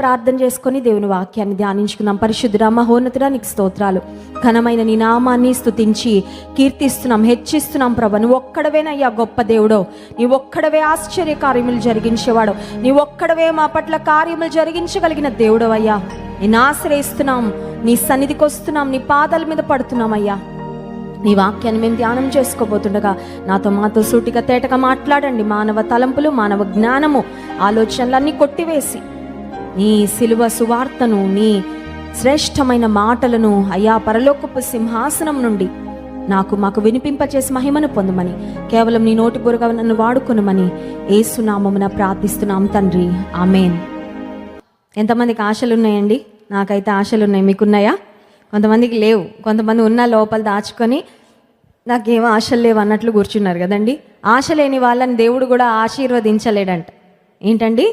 ప్రార్థన చేసుకొని దేవుని వాక్యాన్ని ధ్యానించుకుందాం. పరిశుద్ధుడా, మహోన్నతుడా, నీకు స్తోత్రాలు. ఘనమైన నీ నామాన్ని స్తుతించి కీర్తిస్తున్నాం, హెచ్చిస్తున్నాం. ప్రభా, నువ్వు ఒక్కడవేనయ్యా గొప్ప దేవుడో, నీ ఒక్కడవే ఆశ్చర్య కార్యములు జరిగించేవాడు, నీ ఒక్కడవే మా పట్ల కార్యములు జరిగించగలిగిన దేవుడు అయ్యా. నేను ఆశ్రయిస్తున్నాం, నీ సన్నిధికి వస్తున్నాం, నీ పాదాల మీద పడుతున్నామయ్యా. నీ వాక్యాన్ని మేము ధ్యానం చేసుకోబోతుండగా మాతో సూటిగా తేటగా మాట్లాడండి. మానవ తలంపులు, మానవ జ్ఞానము, ఆలోచనలన్నీ కొట్టివేసి నీ సిలువ సువార్తను, నీ శ్రేష్టమైన మాటలను అయ్యా పరలోకపు సింహాసనం నుండి మాకు వినిపింపచేసి మహిమను పొందమని, కేవలం నీ నోటి పూరగా నన్ను వాడుకొనమని యేసునామమున ప్రార్థిస్తున్నాం తండ్రి, ఆమేన్. ఎంతమందికి ఆశలు ఉన్నాయండి? నాకైతే ఆశలు ఉన్నాయి. మీకున్నాయా? కొంతమందికి లేవు. కొంతమంది ఉన్న లోపల దాచుకొని నాకేమో ఆశలు లేవు అన్నట్లు కూర్చున్నారు కదండి. ఆశ లేని వాళ్ళని దేవుడు కూడా ఆశీర్వదించలేడంట. ఏంటండి?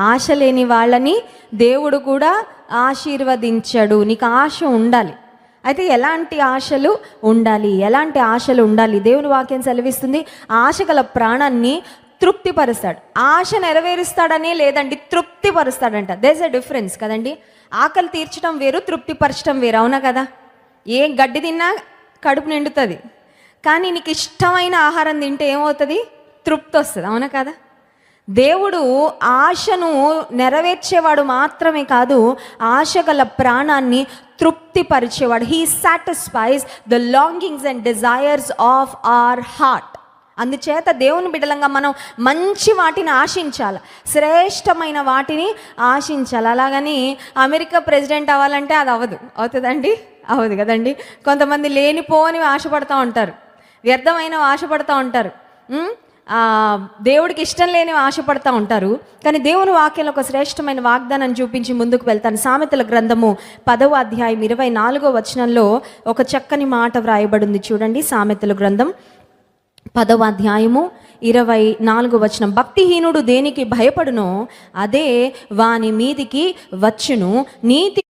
ఆశ లేని వాళ్ళని దేవుడు కూడా ఆశీర్వదించడు. నీకు ఆశ ఉండాలి. అయితే ఎలాంటి ఆశలు ఉండాలి? ఎలాంటి ఆశలు ఉండాలి? దేవుని వాక్యం సెలవిస్తుంది, ఆశ గల ప్రాణాన్ని తృప్తిపరుస్తాడు. ఆశ నెరవేరుస్తాడనే లేదండి, తృప్తిపరుస్తాడంట. దేర్ ఇస్ ఎ డిఫరెన్స్ కదండి. ఆకలి తీర్చడం వేరు, తృప్తిపరచడం వేరు. అవునా కదా? ఏ గడ్డి తిన్నా కడుపు నిండుతుంది, కానీ నీకు ఇష్టమైన ఆహారం తింటే ఏమవుతుంది? తృప్తి వస్తుంది. అవునా కదా? దేవుడు ఆశను నెరవేర్చేవాడు మాత్రమే కాదు, ఆశ గల ప్రాణాన్ని తృప్తిపరిచేవాడు. He satisfies the longings and desires of our heart. అందుచేత దేవుని బిడ్డలంగా మనం మంచి వాటిని ఆశించాలి, శ్రేష్టమైన వాటిని ఆశించాలి. అలాగని అమెరికా ప్రెసిడెంట్ అవ్వాలంటే అది అవుతుందండి? అవ్వదు కదండి. కొంతమంది లేనిపోని ఆశపడుతూ ఉంటారు, వ్యర్థమైన ఆశపడుతూ ఉంటారు, దేవుడికి ఇష్టం లేని ఆశపడుతూ ఉంటారు. కానీ దేవుని వాక్యంలో ఒక శ్రేష్టమైన వాగ్దానం చూపించి ముందుకు వెళ్తాను. సామెతల గ్రంథము 10వ అధ్యాయం 24వ వచనంలో ఒక చక్కని మాట వ్రాయబడింది. చూడండి, సామెతల గ్రంథం 10వ అధ్యాయము 24వ వచనం. భక్తిహీనుడు దేనికి భయపడునో అదే వాని మీదికి వచ్చును, నీతి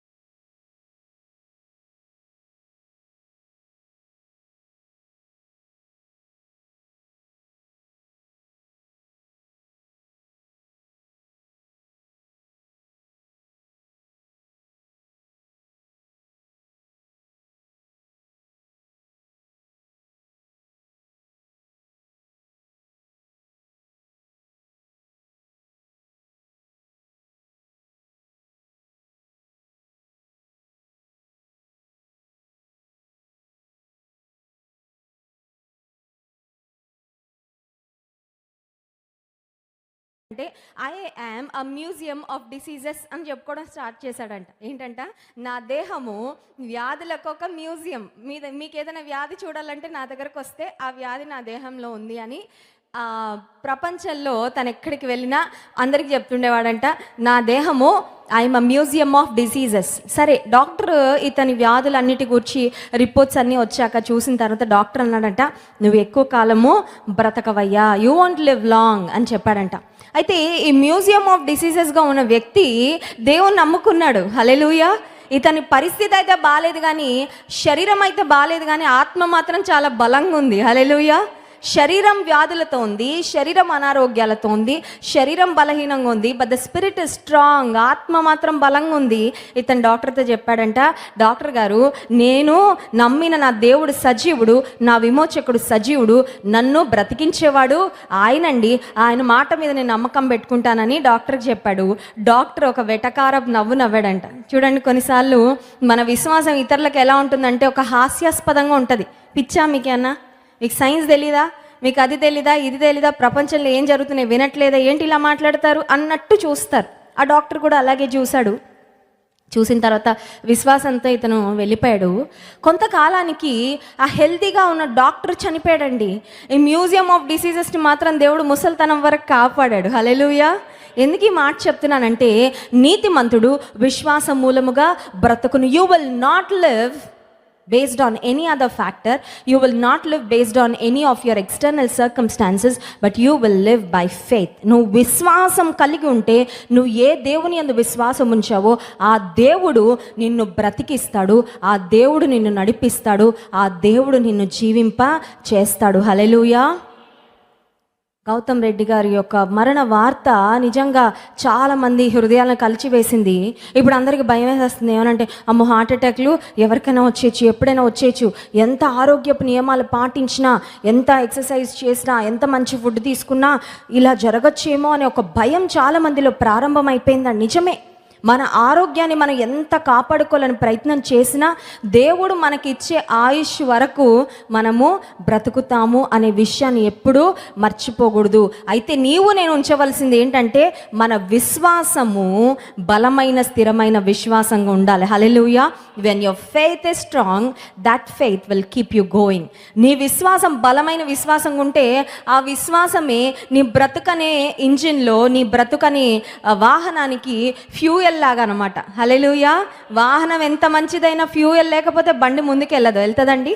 అంటే I am a museum of diseases అని చెప్పుకోవడం స్టార్ట్ చేశాడంట. ఏంటంట? నా దేహము వ్యాధులకు ఒక మ్యూజియం. మీకు ఏదైనా వ్యాధి చూడాలంటే నా దగ్గరకు వస్తే ఆ వ్యాధి నా దేహంలో ఉంది అని ప్రపంచంలో తను ఎక్కడికి వెళ్ళినా అందరికి చెప్తుండేవాడంట, నా దేహము I'm a museum of diseases. సరే, డాక్టర్ ఇతని వ్యాధులన్నిటి గురించి రిపోర్ట్స్ అన్నీ వచ్చాక చూసిన తర్వాత డాక్టర్ అన్నాడంట, నువ్వు ఎక్కువ కాలము బ్రతకవయ్యా, యూ వాంట్ లివ్ లాంగ్ అని చెప్పాడంట. అయితే ఈ మ్యూజియం ఆఫ్ డిసీజెస్గా ఉన్న వ్యక్తి దేవుణ్ణి నమ్ముకున్నాడు. హల్లెలూయా. ఇతని పరిస్థితి అయితే బాలేదు, కానీ శరీరం అయితే బాలేదు, కానీ ఆత్మ మాత్రం చాలా బలంగా ఉంది. హల్లెలూయా. శరీరం వ్యాధులతో ఉంది, శరీరం అనారోగ్యాలతో ఉంది, శరీరం బలహీనంగా ఉంది, but the spirit is strong. ఆత్మ మాత్రం బలంగా ఉంది. ఇతను డాక్టర్తో చెప్పాడంట, డాక్టర్ గారు, నేను నమ్మిన నా దేవుడు సజీవుడు, నా విమోచకుడు సజీవుడు, నన్ను బ్రతికించేవాడు ఆయనండి, ఆయన మాట మీద నేను నమ్మకం పెట్టుకుంటానని డాక్టర్కి చెప్పాడు. డాక్టర్ ఒక వెటకారపు నవ్వు నవ్వాడంట. చూడండి, కొన్నిసార్లు మన విశ్వాసం ఇతరులకు ఎలా ఉంటుందంటే ఒక హాస్యాస్పదంగా ఉంటుంది. పిచ్చా మీకేనా? మీకు సైన్స్ తెలీదా? మీకు అది తెలీదా, ఇది తెలీదా, ప్రపంచంలో ఏం జరుగుతున్నాయి వినట్లేదా, ఏంటి ఇలా మాట్లాడతారు అన్నట్టు చూస్తారు. ఆ డాక్టర్ కూడా అలాగే చూశాడు. చూసిన తర్వాత విశ్వాసంతో ఇతను వెళ్ళిపోయాడు. కొంతకాలానికి ఆ హెల్తీగా ఉన్న డాక్టర్ చనిపోయాడండి. ఈ మ్యూజియం ఆఫ్ డిసీజెస్ని మాత్రం దేవుడు ముసలితనం వరకు కాపాడాడు. హల్లెలూయా. ఎందుకు ఈ మాట చెప్తున్నానంటే, నీతిమంతుడు విశ్వాసం మూలముగా బ్రతుకును. You will not live based on any other factor. You will not live based on any of your external circumstances, but you will live by faith. నువ్వు విశ్వాసం కలిగి ఉంటే, నువ్వు ఏ దేవుని యందు విశ్వాసం ఉంచావో ఆ దేవుడు నిన్ను బ్రతికిస్తాడు, ఆ దేవుడు నిన్ను నడిపిస్తాడు, ఆ దేవుడు నిన్ను జీవింప చేస్తాడు. హల్లెలూయా. గౌతమ్ రెడ్డి గారి యొక్క మరణ వార్త నిజంగా చాలామంది హృదయాలను కలిచివేసింది. ఇప్పుడు అందరికీ భయం వేసేస్తుంది. ఏమనంటే అమ్మో హార్ట్ అటాక్లు ఎవరికైనా వచ్చేయచ్చు, ఎప్పుడైనా వచ్చేయచ్చు, ఎంత ఆరోగ్యపు నియమాలు పాటించినా, ఎంత ఎక్సర్సైజ్ చేసినా, ఎంత మంచి ఫుడ్ తీసుకున్నా ఇలా జరగచ్చేమో అనే ఒక భయం చాలా మందిలో ప్రారంభం అయిపోయిందండి. నిజమే, మన ఆరోగ్యాన్ని మనం ఎంత కాపాడుకోవాలని ప్రయత్నం చేసినా దేవుడు మనకిచ్చే ఆయుష్ వరకు మనము బ్రతుకుతాము అనే విషయాన్ని ఎప్పుడూ మర్చిపోకూడదు. అయితే నీవు నేను ఉంచవలసింది ఏంటంటే మన విశ్వాసము బలమైన స్థిరమైన విశ్వాసంగా ఉండాలి. Hallelujah. When your faith is strong, that faith will keep you going. నీ విశ్వాసం బలమైన విశ్వాసంగా ఉంటే ఆ విశ్వాసమే నీ బ్రతుకనే ఇంజిన్లో, నీ బ్రతుకనే వాహనానికి ఫ్యూయల్ లాగా అనమాట. హల్లెలూయా. వాహనం ఎంత మంచిదైనా ఫ్యూయల్ లేకపోతే బండి ముందుకు వెళ్తుందండి?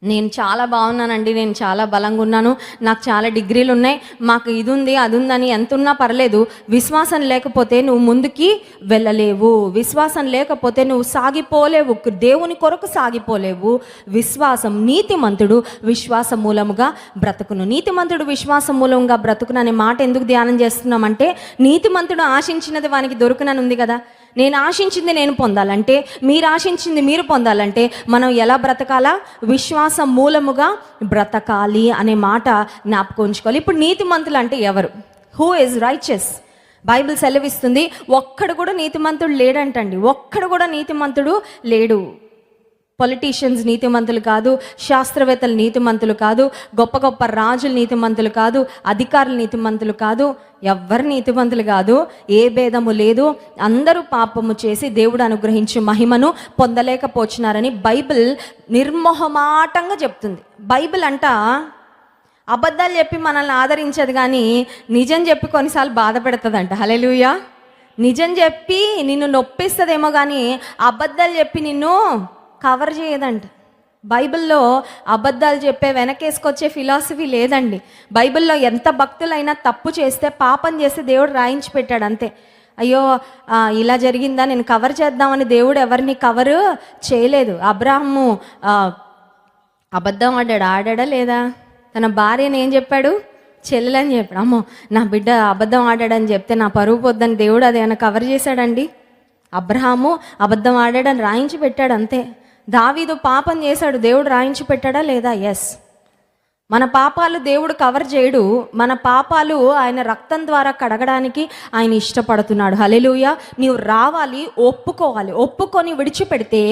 నేను చాలా బాగున్నానండి, నేను చాలా బలంగా ఉన్నాను, నాకు చాలా డిగ్రీలు ఉన్నాయి, మాకు ఇది ఉంది అది ఉందని ఎంత ఉన్నా పర్లేదు, విశ్వాసం లేకపోతే నువ్వు ముందుకి వెళ్ళలేవు. విశ్వాసం లేకపోతే నువ్వు సాగిపోలేవు, దేవుని కొరకు సాగిపోలేవు. విశ్వాసం, నీతిమంతుడు విశ్వాసం మూలముగా బ్రతుకును. నీతిమంతుడు విశ్వాసం మూలంగా బ్రతుకును అనే మాట ఎందుకు ధ్యానం చేస్తున్నామంటే, నీతిమంతుడు ఆశించినది వానికి దొరుకునని ఉంది కదా. నేను ఆశించింది నేను పొందాలంటే, మీరు ఆశించింది మీరు పొందాలంటే మనం ఎలా బ్రతకాలా? విశ్వాసం మూలముగా బ్రతకాలి అనే మాట జ్ఞాపకం ఉంచుకోవాలి. ఇప్పుడు నీతిమంతులు అంటే ఎవరు? Who is righteous? బైబిల్ సెలవిస్తుంది ఒక్కడు కూడా నీతిమంతుడు లేడంటండి. ఒక్కడు కూడా నీతిమంతుడు లేడు. పొలిటీషియన్స్ నీతిమంతులు కాదు, శాస్త్రవేత్తలు నీతిమంతులు కాదు, గొప్ప గొప్ప రాజులు నీతిమంతులు కాదు, అధికారులు నీతిమంతులు కాదు, ఎవ్వరు నీతిమంతులు కాదు. ఏ భేదము లేదు. అందరూ పాపము చేసి దేవుడు అనుగ్రహించి మహిమను పొందలేకపోతున్నారని బైబిల్ నిర్మోహమాటంగా చెప్తుంది. బైబిల్ అంట అబద్ధాలు చెప్పి మనల్ని ఆదరించదు, కానీ నిజం చెప్పి కొన్నిసార్లు బాధ పెడుతుందంట. హల్లెలూయా. నిజం చెప్పి నిన్ను నొప్పిస్తుందేమో, కానీ అబద్ధాలు చెప్పి నిన్ను కవర్ చేయదంట. బైబిల్లో అబద్ధాలు చెప్పే వెనకేసుకొచ్చే ఫిలాసఫీ లేదండి. బైబిల్లో ఎంత భక్తులైనా తప్పు చేస్తే, పాపం చేస్తే దేవుడు రాయించి పెట్టాడు అంతే. అయ్యో ఇలా జరిగిందా, నేను కవర్ చేద్దామని దేవుడు ఎవరిని కవర్ చేయలేదు. అబ్రాహము అబద్ధం ఆడాడా లేదా? తన భార్యని ఏం చెప్పాడు? చెల్లెలని చెప్పాడు. అమ్మో నా బిడ్డ అబద్ధం ఆడాడని చెప్తే నా పరువు పొద్దని దేవుడు అది ఏమైనా కవర్ చేశాడండి? అబ్రహాము అబద్ధం ఆడాడని రాయించి పెట్టాడు అంతే. దావీదు పాపం చేశాడు, దేవుడు రాయించి పెట్టాడా లేదా? ఎస్. మన పాపాలు దేవుడు కవర్ చేయడు. మన పాపాలు ఆయన రక్తం ద్వారా కడగడానికి ఆయన ఇష్టపడుతున్నాడు. హల్లెలూయా. నీవు రావాలి, ఒప్పుకోవాలి. ఒప్పుకొని విడిచిపెడితే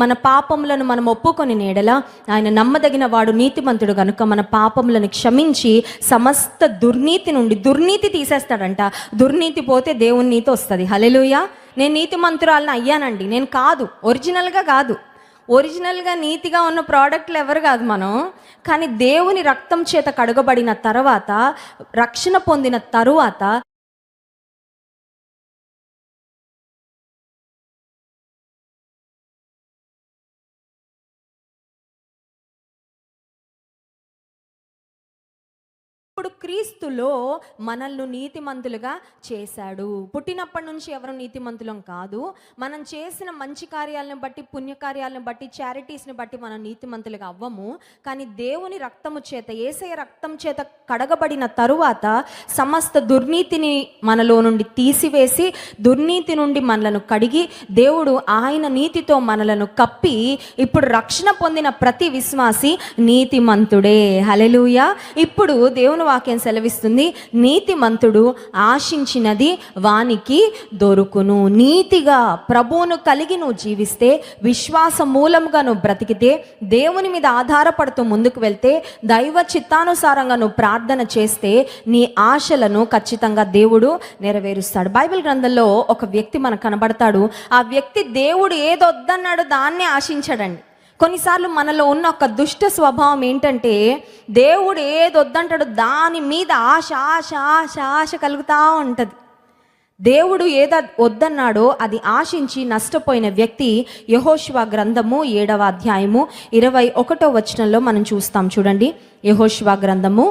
మన పాపములను మనం ఒప్పుకొని నేడల ఆయన నమ్మదగిన వాడు, నీతిమంతుడు కనుక మన పాపములను క్షమించి సమస్త దుర్నీతి తీసేస్తాడంట. దుర్నీతి పోతే దేవుని నీతి వస్తుంది. హల్లెలూయా. నేను నీతిమంతురాలను అయ్యానండి, నేను కాదు, ఒరిజినల్గా కాదు. ఒరిజినల్గా నీతిగా ఉన్న ప్రోడక్ట్లు ఎవరు కాదు మనం, కానీ దేవుని రక్తం చేత కడుగబడిన తర్వాత, రక్షణ పొందిన తరువాత ఇప్పుడు క్రీస్తులో మనల్ని నీతిమంతులుగా చేశాడు. పుట్టినప్పటి నుంచి ఎవరు నీతిమంతులం కాదు. మనం చేసిన మంచి కార్యాలను బట్టి, పుణ్యకార్యాలను బట్టి, చారిటీస్ని బట్టి మనం నీతిమంతులుగా అవ్వము. కానీ దేవుని రక్తము చేత, యేసయ్య రక్తం చేత కడగబడిన తరువాత సమస్త దుర్నీతిని మనలో నుండి తీసివేసి, దుర్నీతి నుండి మనలను కడిగి, దేవుడు ఆయన నీతితో మనలను కప్పి, ఇప్పుడు రక్షణ పొందిన ప్రతి విశ్వాసి నీతిమంతుడే. హల్లెలూయా. ఇప్పుడు దేవుని వాక్యం సెలవిస్తుంది, నీతిమంతుడు ఆశించినది వానికి దొరుకును. నీతిగా ప్రభువును కలిగి నువ్వు జీవిస్తే, విశ్వాస మూలంగా నువ్వు బ్రతికితే, దేవుని మీద ఆధారపడుతూ ముందుకు వెళ్తే, దైవ చిత్తానుసారంగా నువ్వు ప్రార్థన చేస్తే, నీ ఆశలను ఖచ్చితంగా దేవుడు నెరవేరుస్తాడు. బైబిల్ గ్రంథంలో ఒక వ్యక్తి మనకు కనబడతాడు. ఆ వ్యక్తి దేవుడు ఏదొద్దన్నాడు దాన్నే ఆశించాడండి. కొన్నిసార్లు మనలో ఉన్న ఒక దుష్ట స్వభావం ఏంటంటే, దేవుడు ఏదొద్దంటాడు దాని మీద ఆశ ఆశ ఆశ ఆశ కలుగుతూ ఉంటుంది. దేవుడు ఏదో వద్దన్నాడో అది ఆశించి నష్టపోయిన వ్యక్తి యెహోషువ గ్రంథము 7వ అధ్యాయము 21వ వచనంలో మనం చూస్తాం. చూడండి, యెహోషువ గ్రంథము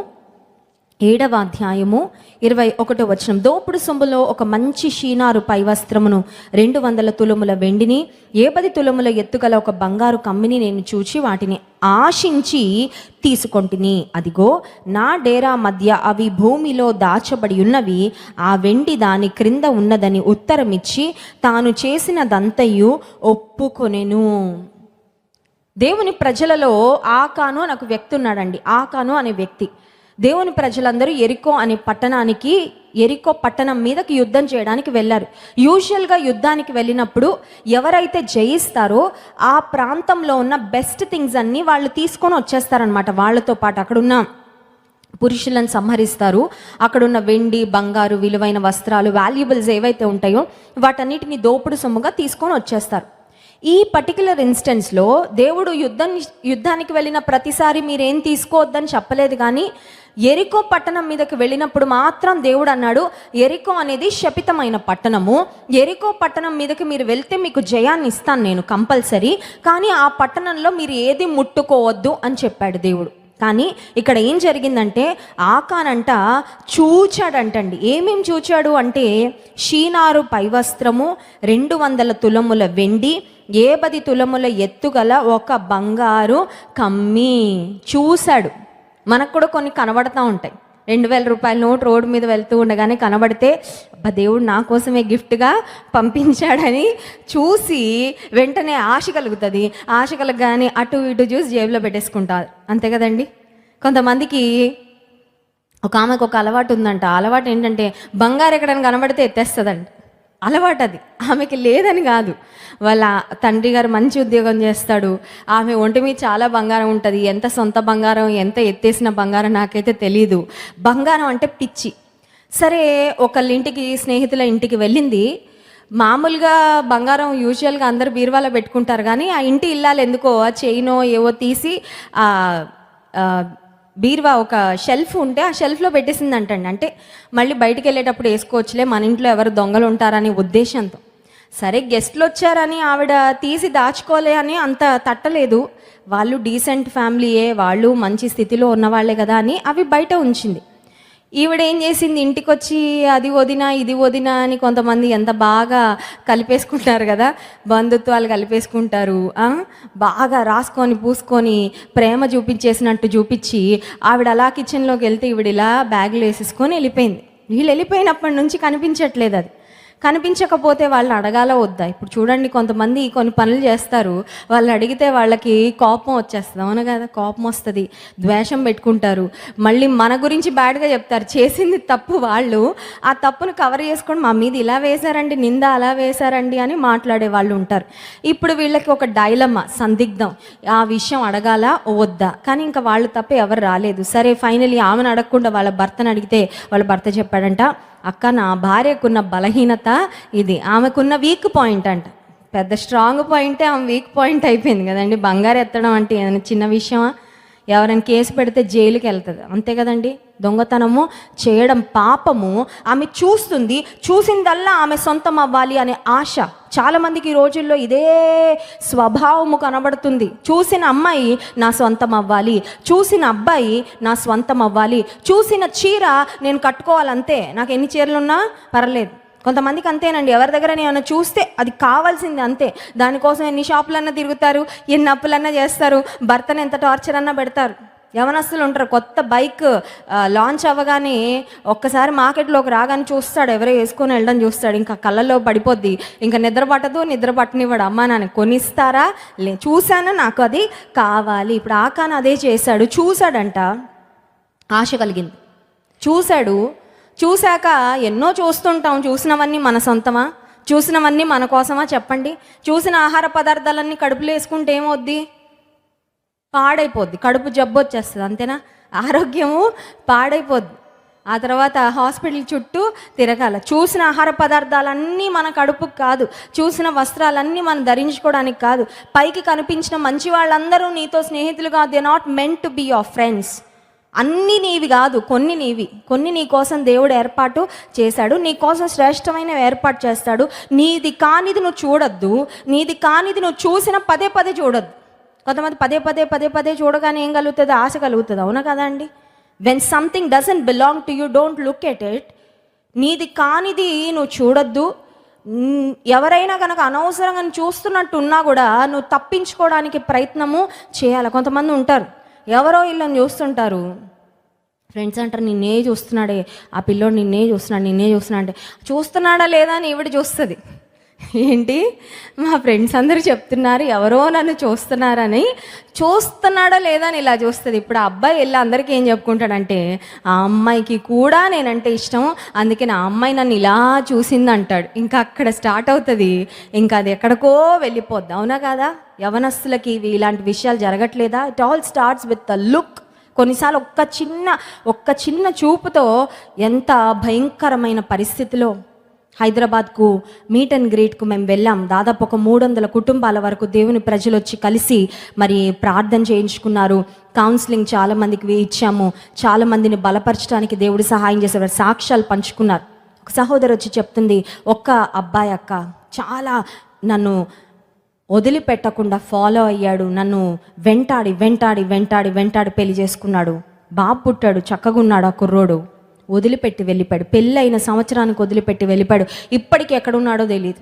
7వ అధ్యాయము 21వ వచనం. దోపుడు సొమ్ములో ఒక మంచి షీనారు పై వస్త్రమును 200 తులముల వెండిని 50 తులముల ఎత్తుగల ఒక బంగారు కమ్మిని నేను చూచి వాటిని ఆశించి తీసుకొంటిని. అదిగో నా డేరా మధ్య అవి భూమిలో దాచబడి ఉన్నవి, ఆ వెండి దాని క్రింద ఉన్నదని ఉత్తరమిచ్చి తాను చేసినదంతయు ఒప్పుకొనెను. దేవుని ప్రజలలో ఆకాను అని ఒక వ్యక్తి ఉన్నాడండి. ఆకాను అనే వ్యక్తి దేవుని ప్రజలందరూ ఎరికో పట్టణం మీదకి యుద్ధం చేయడానికి వెళ్ళారు. యూజువల్గా యుద్ధానికి వెళ్ళినప్పుడు ఎవరైతే జయిస్తారో ఆ ప్రాంతంలో ఉన్న బెస్ట్ థింగ్స్ అన్నీ వాళ్ళు తీసుకొని వచ్చేస్తారనమాట. వాళ్ళతో పాటు అక్కడున్న పురుషులను సంహరిస్తారు. అక్కడున్న వెండి, బంగారు, విలువైన వస్త్రాలు, వాల్యుబుల్స్ ఏవైతే ఉంటాయో వాటన్నిటిని దోపుడు సొమ్ముగా తీసుకొని వచ్చేస్తారు. ఈ పర్టికులర్ ఇన్స్టెన్స్లో దేవుడు యుద్ధానికి వెళ్ళిన ప్రతిసారి మీరేం తీసుకోవద్దని చెప్పలేదు, కానీ ఎరికో పట్టణం మీదకి వెళ్ళినప్పుడు మాత్రం దేవుడు అన్నాడు, ఎరికో అనేది శపితమైన పట్టణము, ఎరికో పట్టణం మీదకి మీరు వెళ్తే మీకు జయాన్ని ఇస్తాను నేను కంపల్సరీ, కానీ ఆ పట్టణంలో మీరు ఏది ముట్టుకోవద్దు అని చెప్పాడు దేవుడు. కానీ ఇక్కడ ఏం జరిగిందంటే ఆకానంట చూచాడంటండి. ఏమేం చూచాడు అంటే షీనారు పైవస్త్రము, 200 తులముల వెండి, 50 తులముల ఎత్తుగల ఒక బంగారు కమ్మి చూశాడు. మనకు కూడా కొన్ని కనబడతా ఉంటాయి. 2000 రూపాయల నోట్ రోడ్డు మీద వెళ్తూ ఉండగానే కనబడితే అబ్బా దేవుడు నా కోసమే గిఫ్ట్గా పంపించాడని చూసి వెంటనే ఆశ కలుగుతుంది. ఆశ కలగగానే అటు ఇటు చూసి జేబులో పెట్టేసుకుంటారు, అంతే కదండి. కొంతమందికి ఒక ఆమెకు ఒక అలవాటు ఉందంట. అలవాటు ఏంటంటే బంగారు ఎక్కడైనా కనబడితే ఎత్తేస్తుందండి. అలవాటు అది. ఆమెకి లేదని కాదు, వాళ్ళ తండ్రి గారు మంచి ఉద్యోగం చేస్తాడు, ఆమె ఒంటి మీద చాలా బంగారం ఉంటుంది. ఎంత సొంత బంగారం, ఎంత ఎత్తేసిన బంగారం నాకైతే తెలీదు. బంగారం అంటే పిచ్చి. సరే ఒకళ్ళ ఇంటికి, స్నేహితుల ఇంటికి వెళ్ళింది. మామూలుగా బంగారం యూజువల్గా అందరు బీరువాలో పెట్టుకుంటారు, కానీ ఆ ఇంటి ఇల్లాలు ఎందుకో ఆ చైనో ఏవో తీసి బీరువా ఒక షెల్ఫ్ ఉంటే ఆ షెల్ఫ్లో పెట్టేసిందంటండి. అంటే మళ్ళీ బయటికి వెళ్ళేటప్పుడు వేసుకోవచ్చులే, మన ఇంట్లో ఎవరు దొంగలు ఉంటారనే ఉద్దేశంతో. సరే గెస్ట్లు వచ్చారని ఆవిడ తీసి దాచుకోలే అని అంత తట్టలేదు. వాళ్ళు డీసెంట్ ఫ్యామిలీయే, వాళ్ళు మంచి స్థితిలో ఉన్నవాళ్లే కదా అని అవి బయట ఉంచింది. ఈవిడ ఏం చేసింది, ఇంటికి వచ్చి అది వదినా ఇది వదినా అని కొంతమంది ఎంత బాగా కలిపేసుకుంటారు కదా, బంధుత్వాలు కలిపేసుకుంటారు. బాగా రాసుకొని పూసుకొని ప్రేమ చూపించేసినట్టు చూపించి ఆవిడ అలా కిచెన్లోకి వెళ్తే ఈవిడ ఇలా బ్యాగులు వేసేసుకొని వెళ్ళిపోయింది. వీళ్ళు వెళ్ళిపోయినప్పటి నుంచి కనిపించట్లేదు. అది కనిపించకపోతే వాళ్ళని అడగాల వద్దా? ఇప్పుడు చూడండి, కొంతమంది కొన్ని పనులు చేస్తారు, వాళ్ళు అడిగితే వాళ్ళకి కోపం వచ్చేస్తుంది. అవును కదా, కోపం వస్తుంది, ద్వేషం పెట్టుకుంటారు, మళ్ళీ మన గురించి బ్యాడ్గా చెప్తారు. చేసింది తప్పు, వాళ్ళు ఆ తప్పును కవర్ చేసుకొని మా మీద ఇలా వేశారండి, నింద అలా వేశారండి అని మాట్లాడే వాళ్ళు ఉంటారు. ఇప్పుడు వీళ్ళకి ఒక డైలమా, సందిగ్ధం, ఆ విషయం అడగాల వద్దా. కానీ ఇంకా వాళ్ళు తప్ప ఎవరు రాలేదు. సరే ఫైనలీ ఆమెను అడగకుండా వాళ్ళ భర్తను అడిగితే వాళ్ళ భర్త చెప్పాడంట, అక్క నా భార్యకున్న బలహీనత ఇది, ఆమెకున్న వీక్ పాయింట్ అంట. పెద్ద స్ట్రాంగ్ పాయింటే ఆమె వీక్ పాయింట్ అయిపోయింది కదండి. బంగారు ఎత్తడం అంటే ఏదైనా చిన్న విషయమా? ఎవరైనా కేసు పెడితే జైలుకి వెళ్తుంది, అంతే కదండి. దొంగతనము చేయడం పాపము. ఆమె చూస్తుంది, చూసిందల్లా ఆమె సొంతం అవ్వాలి అనే ఆశ. చాలామందికి ఈ రోజుల్లో ఇదే స్వభావము కనబడుతుంది. చూసిన అమ్మాయి నా సొంతం అవ్వాలి, చూసిన అబ్బాయి నా స్వంతం అవ్వాలి, చూసిన చీర నేను కట్టుకోవాలంతే, నాకు ఎన్ని చీరలు ఉన్నా పర్లేదు. కొంతమందికి అంతేనండి, ఎవరి దగ్గర ఏమైనా చూస్తే అది కావాల్సింది అంతే. దానికోసం ఎన్ని షాపులన్నా తిరుగుతారు, ఎన్ని అప్పులన్నా చేస్తారు, భర్తను ఎంత టార్చర్ అన్నా పెడతారు. యవనస్తులు ఉంటారు, కొత్త బైక్ లాంచ్ అవ్వగానే ఒక్కసారి మార్కెట్లోకి రాగానే చూస్తాడు, ఎవరో వేసుకొని వెళ్ళడం చూస్తాడు, ఇంకా కళ్ళల్లో పడిపోద్ది, ఇంకా నిద్ర పట్టదు, నిద్ర పట్టనివ్వడు. అమ్మా నాన్న కొనిస్తారా? చూశాను, నాకు అది కావాలి. ఇప్పుడు ఆకాను అదే చేశాడు. చూశాడంట, ఆశ కలిగింది, చూశాడు. చూశాక ఎన్నో చూస్తుంటాం, చూసినవన్నీ మన సొంతమా? చూసినవన్నీ మన కోసమా చెప్పండి? చూసిన ఆహార పదార్థాలన్నీ కడుపులో వేసుకుంటే ఏమవుద్ది? పాడైపోద్ది, కడుపు జబ్బు వచ్చేస్తుంది, అంతేనా? ఆరోగ్యము పాడైపోద్ది. ఆ తర్వాత హాస్పిటల్ చుట్టూ తిరగాల. చూసిన ఆహార పదార్థాలన్నీ మన కడుపుకు కాదు, చూసిన వస్త్రాలన్నీ మనం ధరించుకోవడానికి కాదు. పైకి కనిపించిన మంచి వాళ్ళందరూ నీతో స్నేహితులుగా, they not meant to be your friends. అన్నీ నీవి కాదు, కొన్ని నీవి, కొన్ని నీ కోసం దేవుడు ఏర్పాటు చేశాడు, నీ కోసం శ్రేష్టమైన ఏర్పాటు చేస్తాడు. నీది కానిది నువ్వు చూడొద్దు, నీది కానిది నువ్వు చూసిన పదే పదే చూడొద్దు. కొంతమంది పదే పదే చూడగానే ఏం కలుగుతుంది? ఆశ కలుగుతుంది, అవునా కదా అండి? When something doesn't belong to you, don't look at it. నీది కానిది నువ్వు చూడొద్దు. ఎవరైనా కనుక అనవసరంగా చూస్తున్నట్టు ఉన్నా కూడా నువ్వు తప్పించుకోవడానికి ప్రయత్నము చేయాలి. కొంతమంది ఉంటారు, ఎవరో వీళ్ళని చూస్తుంటారు, ఫ్రెండ్స్ అంటారు నిన్నే చూస్తున్నాడే, ఆ పిల్లోడు నిన్నే చూస్తున్నాడు అంటే చూస్తున్నాడా లేదా అని ఈవిడ చూస్తుంది. ఏంటి మా ఫ్రెండ్స్ అందరూ చెప్తున్నారు ఎవరో నన్ను చూస్తున్నారని, చూస్తున్నాడా లేదా అని ఇలా చూస్తుంది. ఇప్పుడు ఆ అబ్బాయి వెళ్ళి అందరికీ ఏం చెప్పుకుంటాడంటే ఆ అమ్మాయికి కూడా నేనంటే ఇష్టం, అందుకే నా అమ్మాయి నన్ను ఇలా చూసింది అంటాడు. ఇంకా అక్కడ స్టార్ట్ అవుతుంది, ఇంకా అది ఎక్కడికో వెళ్ళిపోద్ది. అవునా కాదా? యవనస్తులకి ఇలాంటి విషయాలు జరగట్లేదా? It all starts with the look. కొన్నిసార్లు ఒక్క చిన్న చూపుతో ఎంత భయంకరమైన పరిస్థితిలో. హైదరాబాద్కు మీట్ అండ్ గ్రీట్కు మేము వెళ్ళాం. దాదాపు ఒక 300 కుటుంబాల వరకు దేవుని ప్రజలు వచ్చి కలిసి మరి ప్రార్థన చేయించుకున్నారు. కౌన్సిలింగ్ చాలామందికి ఇచ్చాము. చాలామందిని బలపరచడానికి దేవుడు సహాయం చేసేవారు. సాక్ష్యాలు పంచుకున్నారు. ఒక సహోదరు వచ్చి చెప్తుంది, ఒక్క అబ్బాయి అక్క చాలా నన్ను వదిలిపెట్టకుండా ఫాలో అయ్యాడు, నన్ను వెంటాడి పెళ్లి చేసుకున్నాడు, బాబు పుట్టాడు, చక్కగా ఉన్నాడు, ఆ కుర్రోడు వదిలిపెట్టి వెళ్ళిపోయాడు. పెళ్ళి అయిన సంవత్సరానికి వదిలిపెట్టి వెళ్ళిపోయాడు. ఇప్పటికి ఎక్కడున్నాడో తెలియదు.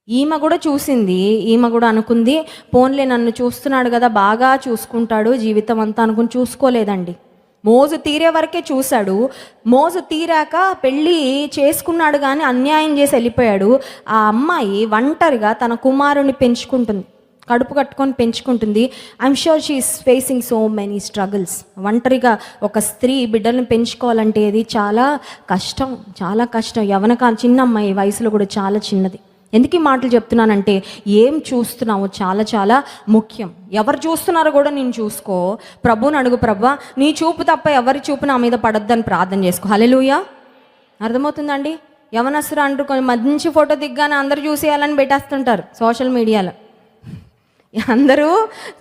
ఈమె కూడా చూసింది, ఈమె కూడా అనుకుంది పోన్లే నన్ను చూస్తున్నాడు కదా బాగా చూసుకుంటాడు జీవితం అంతా అనుకుని చూసుకోలేదండి. మోజు తీరే వరకే చూశాడు. మోజు తీరాక పెళ్ళి చేసుకున్నాడు కానీ అన్యాయం చేసి వెళ్ళిపోయాడు. ఆ అమ్మాయి ఒంటరిగా తన కుమారుని పెంచుకుంటుంది, కడుపు కట్టుకొని పెంచుకుంటుంది. I'm sure she is facing so many struggles. ఒంటరిగా ఒక స్త్రీ బిడ్డలను పెంచుకోవాలంటే అది చాలా కష్టం. యవనకాలం చిన్న అమ్మాయి, వయసులో కూడా చాలా చిన్నది. ఎందుకు ఈ మాటలు చెప్తున్నానంటే ఏం చూస్తున్నావో చాలా ముఖ్యం. ఎవరు చూస్తున్నారో కూడా నేను చూసుకో. ప్రభువుని అడుగు, ప్రభువా నీ చూపు తప్ప ఎవరి చూపు నా మీద పడొద్దని ప్రార్థన చేసుకో. హల్లెలూయా. అర్థమవుతుందండి? యవనస్తులు అంటారు కొంచెం మంచి ఫోటో దిగ్గానే అందరూ చూసేయాలని పెట్టేస్తుంటారు సోషల్ మీడియాలో. అందరూ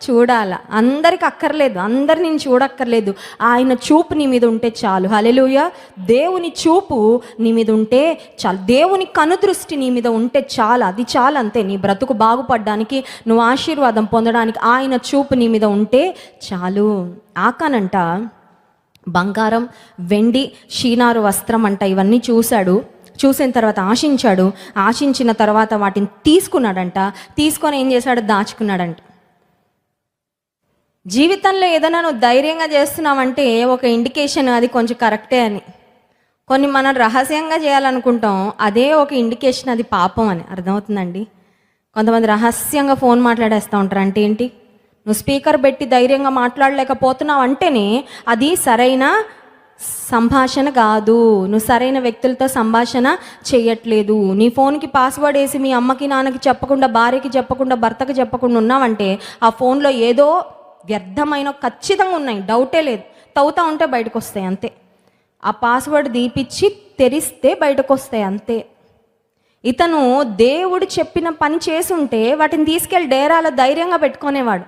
చూడాల, అందరికి అక్కర్లేదు, అందరు నేను చూడక్కర్లేదు. ఆయన చూపు నీ మీద ఉంటే చాలు. హల్లెలూయా. దేవుని చూపు నీ మీద ఉంటే చాలు, దేవుని కనుదృష్టి నీ మీద ఉంటే చాలు, అది చాలు అంతే. నీ బ్రతుకు బాగుపడడానికి, నువ్వు ఆశీర్వాదం పొందడానికి ఆయన చూపు నీ మీద ఉంటే చాలు. ఆకానంట బంగారం, వెండి, షీనారు వస్త్రం అంట ఇవన్నీ చూశాడు. చూసిన తర్వాత ఆశించిన తర్వాత వాటిని తీసుకున్నాడంట. తీసుకొని ఏం చేశాడు? దాచుకున్నాడంట. జీవితంలో ఏదైనా నువ్వు ధైర్యంగా చేస్తున్నావంటే ఒక ఇండికేషన్ అది కొంచెం కరెక్టే అని. కొన్ని మనం రహస్యంగా చేయాలనుకుంటాం, అదే ఒక ఇండికేషన్ అది పాపం అని. అర్థమవుతుందండి? కొంతమంది రహస్యంగా ఫోన్ మాట్లాడేస్తూ ఉంటారు. అంటే ఏంటి? నువ్వు స్పీకర్ పెట్టి ధైర్యంగా మాట్లాడలేకపోతున్నావు అంటేనే అది సరైన సంభాషణ కాదు. నువ్వు సరైన వ్యక్తులతో సంభాషణ చేయట్లేదు. నీ ఫోన్కి పాస్వర్డ్ వేసి మీ అమ్మకి నాన్నకి చెప్పకుండా, భార్యకి చెప్పకుండా, భర్తకి చెప్పకుండా ఉన్నావంటే ఆ ఫోన్లో ఏదో వ్యర్థమైన ఖచ్చితంగా ఉన్నాయి, డౌటే లేదు. తవ్వుతా ఉంటే బయటకు వస్తాయి అంతే. ఆ పాస్వర్డ్ దీపిచ్చి తెరిస్తే బయటకు వస్తాయి అంతే. ఇతను దేవుడు చెప్పిన పని చేసుంటే వాటిని తీసుకెళ్ళి డేరాలో ధైర్యంగా పెట్టుకునేవాడు,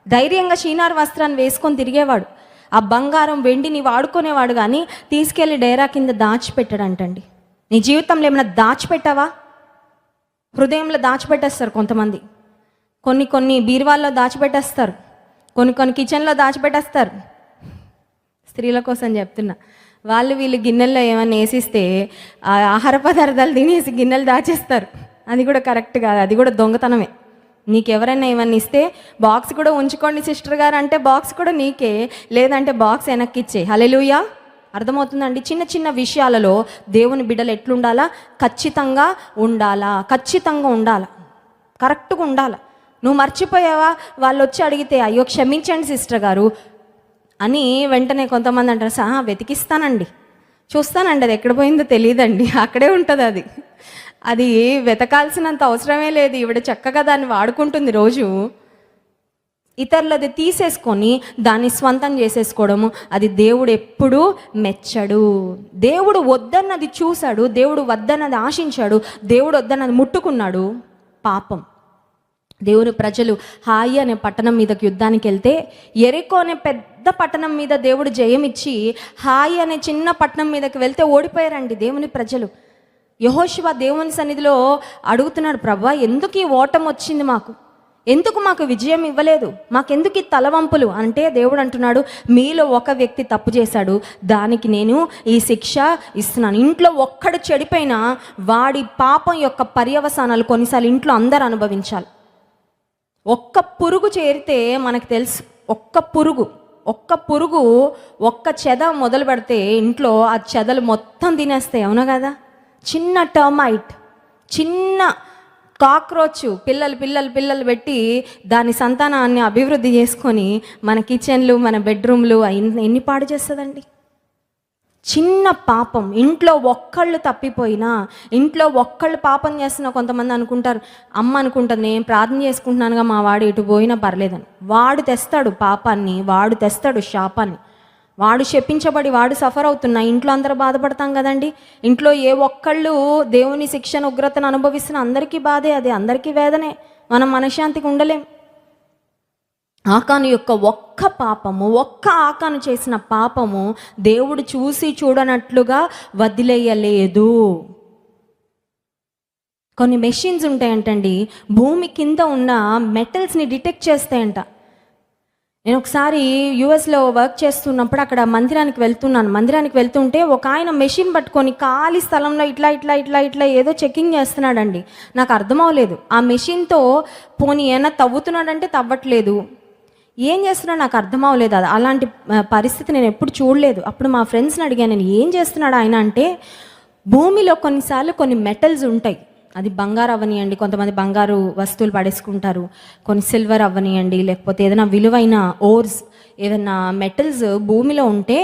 ధైర్యంగా షీనార్ వస్త్రాన్ని వేసుకొని తిరిగేవాడు. ఆ బంగారం వెండిని వాడుకునేవాడు కానీ తీసుకెళ్ళి డేరా కింద దాచిపెట్టాడంటండి. నీ జీవితంలో ఏమైనా దాచిపెట్టావా? హృదయంలో దాచిపెట్టేస్తారు కొంతమంది, కొన్ని బీరువాల్లో దాచిపెట్టేస్తారు, కొన్ని కిచెన్లో దాచిపెట్టేస్తారు. స్త్రీల కోసం చెప్తున్నా. వీళ్ళు గిన్నెల్లో ఏమైనా వేసిస్తే ఆ ఆహార పదార్థాలు తినేసి గిన్నెలు దాచేస్తారు. అది కూడా కరెక్ట్ కాదు, అది కూడా దొంగతనమే. నీకెవరైనా ఏమన్నా ఇస్తే బాక్స్ కూడా ఉంచుకోండి సిస్టర్ గారు అంటే బాక్స్ కూడా నీకే, లేదంటే బాక్స్ వెనక్కి ఇచ్చే. హల్లెలూయా. అర్థమవుతుందండి? చిన్న విషయాలలో దేవుని బిడ్డలు ఎట్లుండాలా? ఖచ్చితంగా ఉండాలా, కరెక్ట్గా ఉండాలా. నువ్వు మర్చిపోయావా? వాళ్ళు వచ్చి అడిగితే అయ్యో క్షమించండి సిస్టర్ గారు అని వెంటనే కొంతమంది అంటారు, వెతికిస్తానండి, చూస్తానండి, అది ఎక్కడ పోయిందో తెలియదండి, అక్కడే ఉంటుంది అది వెతకాల్సినంత అవసరమే లేదు. ఈవిడ చక్కగా దాన్ని వాడుకుంటుంది రోజు. ఇతరులది తీసేసుకొని దాన్ని స్వంతం చేసేసుకోవడము అది దేవుడు ఎప్పుడూ మెచ్చడు. దేవుడు వద్దన్నది చూశాడు, దేవుడు వద్దన్నది ఆశించాడు, దేవుడు వద్దన్నది ముట్టుకున్నాడు. పాపం. దేవుని ప్రజలు హాయి అనే పట్టణం మీదకి యుద్ధానికి వెళ్తే యెరికో అనే పెద్ద పట్టణం మీద దేవుడు జయమిచ్చి హాయి అనే చిన్న పట్టణం మీదకి వెళ్తే ఓడిపోయారండి దేవుని ప్రజలు. యెహోషువ దేవుని సన్నిధిలో అడుగుతున్నాడు, ప్రభువా ఎందుకు ఈ ఓటమి వచ్చింది మాకు? ఎందుకు మాకు విజయం ఇవ్వలేదు, మాకెందుకు ఈ తలవంపులు అంటే దేవుడు అంటున్నాడు, మీలో ఒక వ్యక్తి తప్పు చేశాడు, దానికి నేను ఈ శిక్ష ఇస్తున్నాను. ఇంట్లో ఒక్కడు చెడిపోయినా వాడి పాపం యొక్క పర్యవసానాలు కొన్నిసార్లు ఇంట్లో అందరూ అనుభవించాలి. ఒక్క పురుగు చేరితే మనకు తెలుసు, ఒక్క పురుగు ఒక్క చెద మొదలు పెడితే ఇంట్లో ఆ చెదలు మొత్తం తినేస్తాయి, అవునా కదా? చిన్న టర్మైట్, చిన్న కాక్రోచ్ పిల్లలు పెట్టి దాని సంతానాన్ని అభివృద్ధి చేసుకొని మన కిచెన్లు, మన బెడ్రూమ్లు ఎన్ని పాడు చేస్తుందండి. చిన్న పాపం, ఇంట్లో ఒక్కళ్ళు తప్పిపోయినా, ఇంట్లో ఒక్కళ్ళు పాపం చేస్తున్నా కొంతమంది అనుకుంటారు, అమ్మ అనుకుంటుంది నేను ప్రార్థన చేసుకుంటున్నానుగా మా వాడు ఎటు పోయినా పర్లేదని. వాడు తెస్తాడు పాపాన్ని, వాడు తెస్తాడు శాపాన్ని, వాడు శపించబడి వాడు సఫర్ అవుతున్నా ఇంట్లో అందరూ బాధపడతాం కదండి. ఇంట్లో ఏ ఒక్కళ్ళు దేవుని శిక్షణ ఉగ్రతను అనుభవిస్తున్న అందరికీ బాధే, అది అందరికీ వేదనే, మనం మనశ్శాంతికి ఉండలేం. ఆకాను యొక్క ఒక్క ఆకాను చేసిన పాపము దేవుడు చూసి చూడనట్లుగా వదిలేయలేదు. కొన్ని మెషిన్స్ ఉంటాయంటండి, భూమి కింద ఉన్న మెటల్స్ని డిటెక్ట్ చేస్తాయంట. నేను ఒకసారి యుఎస్లో వర్క్ చేస్తున్నప్పుడు అక్కడ మందిరానికి వెళ్తుంటే ఒక ఆయన మెషిన్ పట్టుకొని ఖాళీ స్థలంలో ఇట్లా ఏదో చెకింగ్ చేస్తున్నాడండి. నాకు అర్థం అవ్వలేదు. ఆ మెషిన్తో పోనీ ఏమైనా తవ్వుతున్నాడంటే తవ్వట్లేదు, ఏం చేస్తున్నాడు నాకు అర్థం అవ్వలేదు. అది అలాంటి పరిస్థితి నేను ఎప్పుడు చూడలేదు. అప్పుడు మా ఫ్రెండ్స్ని అడిగాను, నేను ఏం చేస్తున్నాడు ఆయన అంటే, భూమిలో కొన్నిసార్లు కొన్ని మెటల్స్ ఉంటాయి, అది బంగారు అవ్వనియండి, కొంతమంది బంగారు వస్తువులు పడేసుకుంటారు, కొన్ని సిల్వర్ అవ్వనియండి, లేకపోతే ఏదైనా విలువైన ఓర్స్, ఏదైనా మెటల్స్ భూమిలో ఉంటే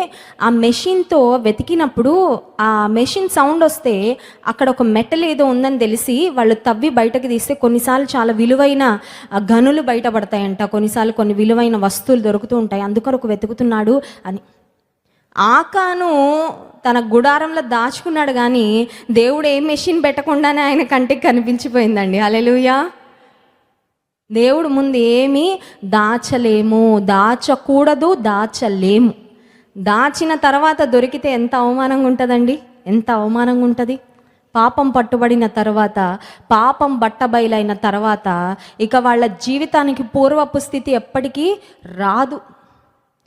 ఆ మెషిన్తో వెతికినప్పుడు ఆ మెషిన్ సౌండ్ వస్తే అక్కడ ఒక మెటల్ ఏదో ఉందని తెలిసి వాళ్ళు తవ్వి బయటకు తీస్తే కొన్నిసార్లు చాలా విలువైన గనులు బయటపడతాయంట, కొన్నిసార్లు కొన్ని విలువైన వస్తువులు దొరుకుతూ ఉంటాయి, అందుకొరకు వెతుకుతున్నాడు అని. ఆకాను తన గుడారంలో దాచుకున్నాడు, కానీ దేవుడు ఏ మెషిన్ పెట్టకుండానే ఆయన కంటికి కనిపించిపోయిందండి. హల్లెలూయా. దేవుడు ముందు ఏమీ దాచలేము, దాచకూడదు, దాచలేము. దాచిన తర్వాత దొరికితే ఎంత అవమానంగా ఉంటుందండి, ఎంత అవమానంగా ఉంటుంది. పాపం పట్టుబడిన తర్వాత, పాపం బట్టబయలైన తర్వాత ఇక వాళ్ళ జీవితానికి పూర్వపు స్థితి ఎప్పటికీ రాదు.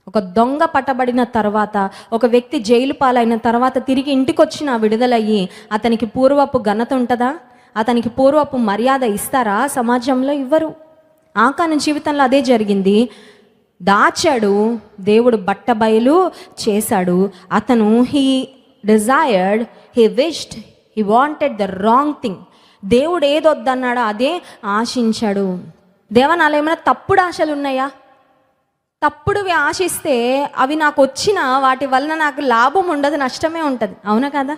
ఒక దొంగ పట్టబడిన తర్వాత, ఒక వ్యక్తి జైలు పాలైన తర్వాత తిరిగి ఇంటికి వచ్చిన విడుదలయ్యి అతనికి పూర్వపు ఘనత ఉంటుందా, అతనికి పూర్వపు మర్యాద ఇస్తారా సమాజంలో? ఇవ్వరు. ఆకాను జీవితంలో అదే జరిగింది. దాచాడు, దేవుడు బట్టబయలు చేశాడు. అతను he desired, he wished, he wanted the wrong thing. దేవుడు ఏదొద్దన్నాడో అదే ఆశించాడు. దేవా నాలో ఏమైనా తప్పుడు ఆశలు ఉన్నాయా? తప్పుడువి ఆశిస్తే అవి నాకు వచ్చిన వాటి వలన నాకు లాభం ఉండదు, నష్టమే ఉంటుంది, అవునా కదా?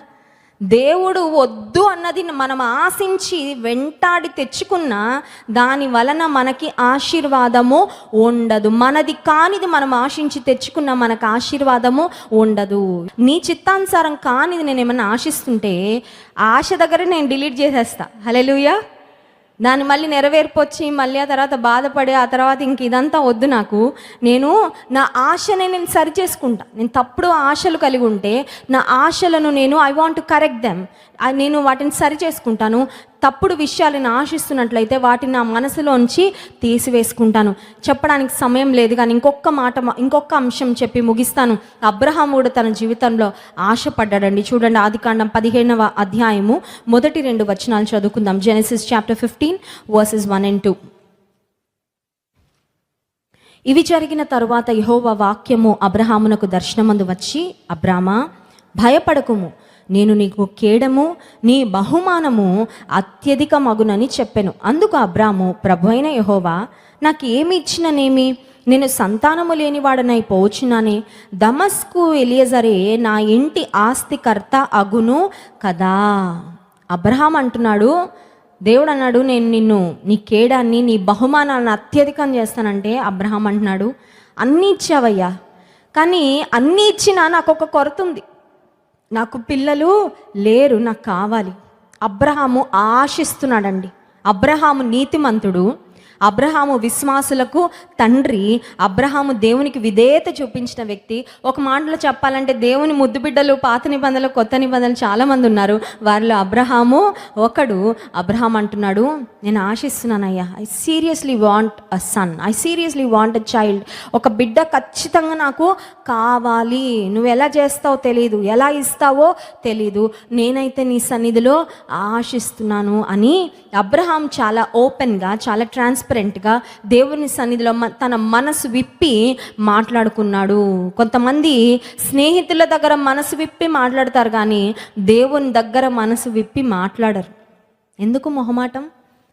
దేవుడు వద్దు అన్నది మనం ఆశించి వెంటాడి తెచ్చుకున్న దాని వలన మనకి ఆశీర్వాదము ఉండదు. మనది కానిది మనం ఆశించి తెచ్చుకున్న మనకు ఆశీర్వాదము ఉండదు. నీ చిత్తానుసారం కానిది నేను ఏమన్నా ఆశిస్తుంటే ఆశ దగ్గర నేను డిలీట్ చేసేస్తా. హల్లెలూయా. దాన్ని మళ్ళీ నెరవేర్పొచ్చి మళ్ళీ ఆ తర్వాత బాధపడి ఆ తర్వాత ఇంక ఇదంతా వద్దు నాకు. నేను నా ఆశని నేను సరి చేసుకుంటా. నేను తప్పుడు ఆశలు కలిగి ఉంటే నా ఆశలను నేను I want to correct them, నేను వాటిని సరి చేసుకుంటాను. తప్పుడు విషయాలను ఆశిస్తున్నట్లయితే వాటిని నా మనసులోంచి తీసివేసుకుంటాను. చెప్పడానికి సమయం లేదు, కానీ ఇంకొక అంశం చెప్పి ముగిస్తాను. అబ్రహాము కూడా తన జీవితంలో ఆశపడ్డాడండి. చూడండి, ఆదికాండం 15వ అధ్యాయము 1-2 వచనాలు చదువుకుందాం. Genesis chapter 15 versus 1 and 2. ఇవి జరిగిన తరువాత యెహోవా వాక్యము అబ్రహామునకు దర్శనమందు వచ్చి, అబ్రామా భయపడకుము, నేను నీకు కేడము, నీ బహుమానము అత్యధిక మగునని చెప్పెను. అందుకు అబ్రాము, ప్రభు అయిన యెహోవా నాకు ఏమి ఇచ్చిననేమి, నేను సంతానము లేనివాడనై పోవచ్చునానే, దమస్కు ఎలియజరే నా ఇంటి ఆస్తికర్త అగును కదా. అబ్రహాం అంటున్నాడు, దేవుడు అన్నాడు నేను నిన్ను, నీ కేడాన్ని, నీ బహుమానాలను అత్యధికం చేస్తానంటే అబ్రహాం అంటున్నాడు, అన్నీ ఇచ్చావయ్యా, కానీ అన్నీ ఇచ్చినా నాకు ఒక కొరత ఉంది, నాకు పిల్లలు లేరు, నాకు కావాలి. అబ్రహాము ఆశిస్తున్నాడండి. అబ్రహాము నీతిమంతుడు, అబ్రహాము విశ్వాసులకు తండ్రి. అబ్రహాము దేవునికి విధేయత చూపించిన వ్యక్తి. ఒక మాటలో చెప్పాలంటే దేవుని ముద్దు బిడ్డలు పాత నిబంధనలు కొత్త నిబంధనలు చాలామంది ఉన్నారు, వారిలో అబ్రహాము ఒకడు. అబ్రహాం అంటున్నాడు, నేను ఆశిస్తున్నానయ్యా, I seriously want a son, I seriously want a child. ఒక బిడ్డ ఖచ్చితంగా నాకు కావాలి. నువ్వు ఎలా చేస్తావో తెలీదు, ఎలా ఇస్తావో తెలీదు, నేనైతే నీ సన్నిధిలో ఆశిస్తున్నాను అని అబ్రహాం చాలా ఓపెన్గా, చాలా ట్రాన్స్పరెంట్గా దేవుని సన్నిధిలో తన మనసు విప్పి మాట్లాడుకున్నాడు. కొంతమంది స్నేహితుల దగ్గర మనసు విప్పి మాట్లాడతారు కానీ దేవుని దగ్గర మనసు విప్పి మాట్లాడరు. ఎందుకు మొహమాటం?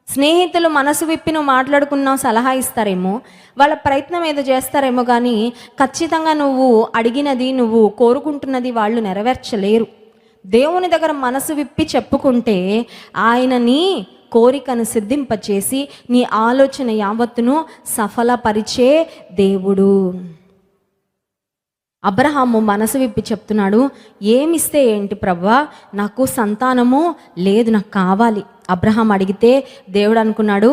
స్నేహితులు మనసు విప్పి నువ్వు మాట్లాడుకున్నావు సలహా ఇస్తారేమో, వాళ్ళ ప్రయత్నం ఏదో చేస్తారేమో, కానీ ఖచ్చితంగా నువ్వు అడిగినది, నువ్వు కోరుకుంటున్నది వాళ్ళు నెరవేర్చలేరు. దేవుని దగ్గర మనసు విప్పి చెప్పుకుంటే ఆయన నీ కోరికను సిద్ధింపచేసి నీ ఆలోచన యావత్తును సఫలపరిచే దేవుడు. అబ్రహాము మనసు విప్పి చెప్తున్నాడు, ఏమిస్తే ఏంటి ప్రభువా, నాకు సంతానము లేదు, నాకు కావాలి. అబ్రహాం అడిగితే దేవుడు అనుకున్నాడు,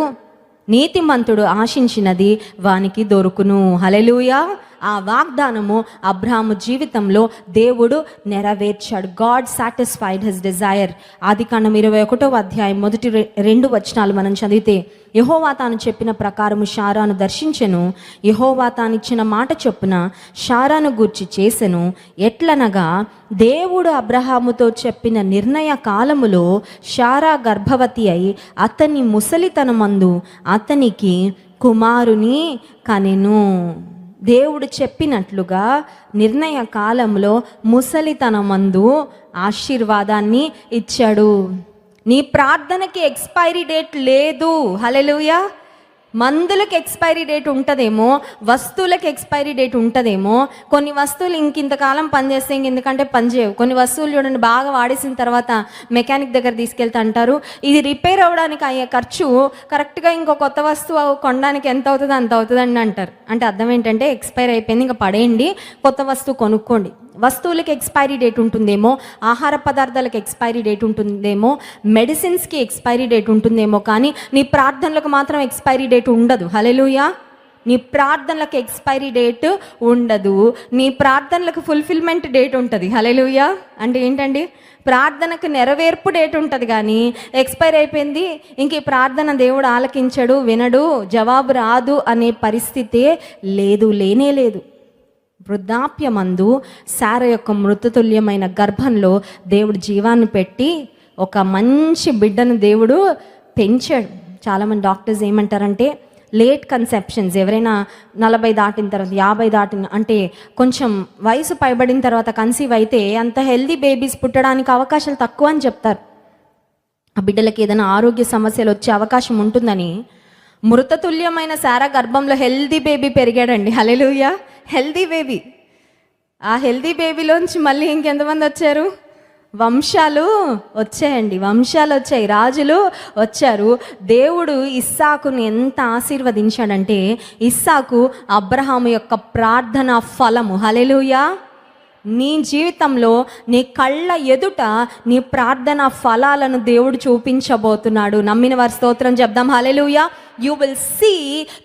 నీతిమంతుడు ఆశించినది వానికి దొరుకును. హల్లెలూయా. ఆ వాగ్దానము అబ్రహాము జీవితంలో దేవుడు నెరవేర్చాడు. God satisfied his desire. ఆదికాండం 21వ అధ్యాయం మొదటి 2 వచనాలు మనం చదివితే, యెహోవా తాను చెప్పిన ప్రకారము షారాను దర్శించెను. యెహోవా తానిచ్చిన మాట చొప్పున షారాను గూర్చి చేసెను. ఎట్లనగా దేవుడు అబ్రహాముతో చెప్పిన నిర్ణయ కాలములో షారా గర్భవతి అయి అతని ముసలితనమందు అతనికి కుమారుని కనెను. దేవుడు చెప్పినట్లుగా నిర్ణయ కాలంలో ముసలితనమందు ఆశీర్వాదాన్ని ఇచ్చాడు. నీ ప్రార్థనకి ఎక్స్పైరీ డేట్ లేదు. హల్లెలూయా. మందులకు ఎక్స్పైరీ డేట్ ఉంటుందేమో, వస్తువులకు ఎక్స్పైరీ డేట్ ఉంటుందేమో. కొన్ని వస్తువులు ఇంతకాలం పనిచేస్తే ఇంకెందుకంటే పనిచేయవు. కొన్ని వస్తువులు చూడండి, బాగా వాడేసిన తర్వాత మెకానిక్ దగ్గర తీసుకెళ్తా అంటారు, ఇది రిపేర్ అవ్వడానికి అయ్యే ఖర్చు కరెక్ట్గా ఇంకో కొత్త వస్తువు కొనడానికి ఎంత అవుతుందో అంత అవుతుందని అంటారు. అంటే అర్థం ఏంటంటే ఎక్స్పైర్ అయిపోయింది, ఇంకా పడేయండి, కొత్త వస్తువు కొనుక్కోండి. వస్తువులకి ఎక్స్పైరీ డేట్ ఉంటుందేమో, ఆహార పదార్థాలకు ఎక్స్పైరీ డేట్ ఉంటుందేమో, మెడిసిన్స్కి ఎక్స్పైరీ డేట్ ఉంటుందేమో, కానీ నీ ప్రార్థనలకు మాత్రం ఎక్స్పైరీ డేట్ ఉండదు. హల్లెలూయా. నీ ప్రార్థనలకు ఎక్స్పైరీ డేట్ ఉండదు. నీ ప్రార్థనలకు ఫుల్ఫిల్మెంట్ డేట్ ఉంటుంది. హల్లెలూయా. అంటే ఏంటండి? ప్రార్థనకు నెరవేర్పు డేట్ ఉంటుంది, కానీ ఎక్స్పైర్ అయిపోయింది, ఇంక ఈ ప్రార్థన దేవుడు ఆలకించడు, వినడు, జవాబు రాదు అనే పరిస్థితే లేదు, లేనే లేదు. వృద్ధాప్యమందు శార యొక్క మృతతుల్యమైన గర్భంలో దేవుడు జీవాన్ని పెట్టి ఒక మంచి బిడ్డను దేవుడు పెంచాడు. చాలామంది డాక్టర్స్ ఏమంటారంటే, లేట్ కన్సెప్షన్స్, ఎవరైనా 40 దాటిన తర్వాత, 50 దాటిన అంటే కొంచెం వయసు పైబడిన తర్వాత కన్సీవ్ అయితే అంత హెల్దీ బేబీస్ పుట్టడానికి అవకాశాలు తక్కువ అని చెప్తారు. ఆ బిడ్డలకి ఏదైనా ఆరోగ్య సమస్యలు వచ్చే అవకాశం ఉంటుందని. మృతతుల్యమైన శార గర్భంలో హెల్దీ బేబీ పెరిగాడండి. హల్లెలూయా. Healthy baby. ఆ హెల్దీ బేబీలోంచి మళ్ళీ ఇంకెంతమంది వచ్చారు? వంశాలు వచ్చాయండి, వంశాలు వచ్చాయి, రాజులు వచ్చారు. దేవుడు ఇస్సాకుని ఎంత ఆశీర్వదించాడంటే, ఇస్సాకు అబ్రహాము యొక్క ప్రార్థన ఫలము. హల్లెలూయా. నీ జీవితంలో నీ కళ్ళ ఎదుట నీ ప్రార్థన ఫలాలను దేవుడు చూపించబోతున్నాడు. నమ్మిన వారి స్తోత్రం చెప్దాం. హల్లెలూయా. You will see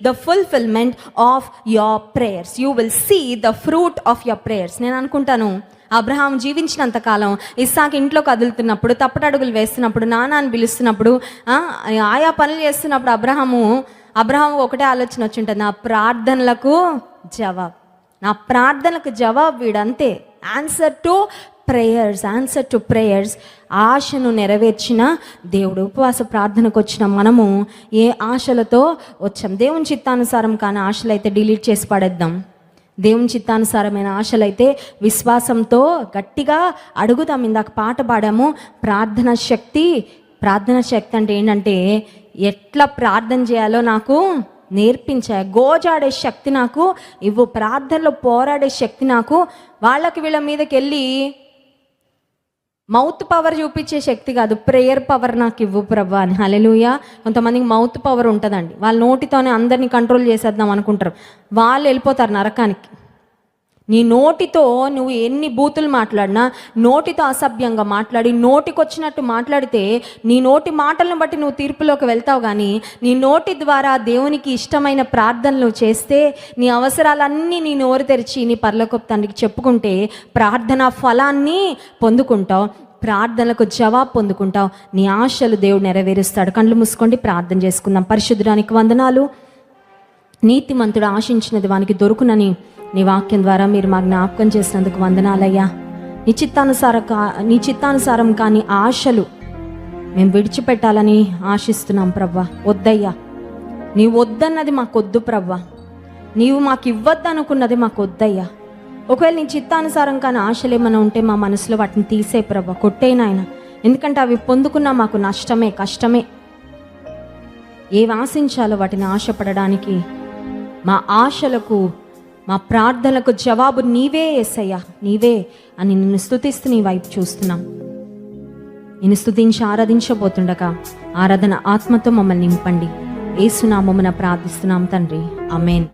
the fulfillment of your prayers. You will see the fruit of your prayers. నేను అనుకుంటాను, అబ్రహాం జీవించినంత కాలం ఇస్సాకు ఇంట్లో కదులుతున్నప్పుడు, తప్పటడుగులు వేస్తున్నప్పుడు, నాన్నని పిలుస్తున్నప్పుడు, ఆయా పనులు చేస్తున్నప్పుడు అబ్రహాము ఒకటే ఆలోచన వచ్చి ఉంటుంది, నా ప్రార్థనలకు జవాబు వీడంతే. Answer to prayers. ఆశను నెరవేర్చిన దేవుడు. ఉపవాస ప్రార్థనకు వచ్చిన మనము ఏ ఆశలతో వచ్చాం? దేవుని చిత్తానుసారం కానీ ఆశలైతే డిలీట్ చేసి పడేద్దాం. దేవుని చిత్తానుసారమైన ఆశలైతే విశ్వాసంతో గట్టిగా అడుగుదాం. ఇందాక పాట పాడాము, ప్రార్థన శక్తి అంటే ఏంటంటే, ఎట్లా ప్రార్థన చేయాలో నాకు నేర్పించాయి, గోజాడే శక్తి నాకు ఇవ్వు, ప్రార్థనలో పోరాడే శక్తి నాకు, వాళ్ళకి వీళ్ళ మీదకి వెళ్ళి మౌత్ పవర్ చూపించే శక్తి కాదు, ప్రేయర్ పవర్ నాకు ఇవ్వు ప్రభు అని. హల్లెలూయా. కొంతమందికి మౌత్ పవర్ ఉంటుందండి, వాళ్ళ నోటితోనే అందరినీ కంట్రోల్ చేసేద్దాం అనుకుంటారు, వాళ్ళు వెళ్ళిపోతారు నరకానికి. నీ నోటితో నువ్వు ఎన్ని బూతులు మాట్లాడినా, నోటితో అసభ్యంగా మాట్లాడి నోటికొచ్చినట్టు మాట్లాడితే నీ నోటి మాటలను బట్టి నువ్వు తీర్పులోకి వెళ్తావు. కానీ నీ నోటి ద్వారా దేవునికి ఇష్టమైన ప్రార్థనలు చేస్తే, నీ అవసరాలన్నీ నీ నోరు తెరిచి నీ పరలోకపు తండ్రికి చెప్పుకుంటే ప్రార్థన ఫలాన్ని పొందుకుంటావు, ప్రార్థనలకు జవాబు పొందుకుంటావు, నీ ఆశలు దేవుడు నెరవేరుస్తాడు. కళ్ళు మూసుకోండి, ప్రార్థన చేసుకుందాం. పరిశుద్ధుడానికి వందనాలు. నీతిమంతుడు ఆశించినది వానికి దొరుకునని నీ వాక్యం ద్వారా మీరు మా జ్ఞాపకం చేసినందుకు వందనాలయ్యా. నీ చిత్తానుసారం కానీ ఆశలు మేము విడిచిపెట్టాలని ఆశిస్తున్నాం ప్రవ్వా. వద్దయ్యా, నీవు వద్దన్నది మాకొద్దు ప్రవ్వా. నీవు మాకు ఇవ్వద్దనుకున్నది మాకు వద్దయ్యా. ఒకవేళ నీ చిత్తానుసారం కానీ ఆశలు ఏమైనా ఉంటే మా మనసులో వాటిని తీసే ప్రవ్వా, కొట్టేనాయన. ఎందుకంటే అవి పొందుకున్నా మాకు నష్టమే, కష్టమే. ఏవి ఆశించాలో వాటిని ఆశపడడానికి, మా ఆశలకు, మా ప్రార్థనలకు జవాబు నీవే యేసయ్యా, నీవే అని నిన్ను స్తుతిస్తూ నీ వైపు చూస్తున్నాం. నిన్ను స్తుతించి ఆరాధించబోతుండగా ఆరాధన ఆత్మతో మమ్మల్ని నింపండి. యేసు నామమున ప్రార్థిస్తున్నాం తండ్రి, ఆమేన్.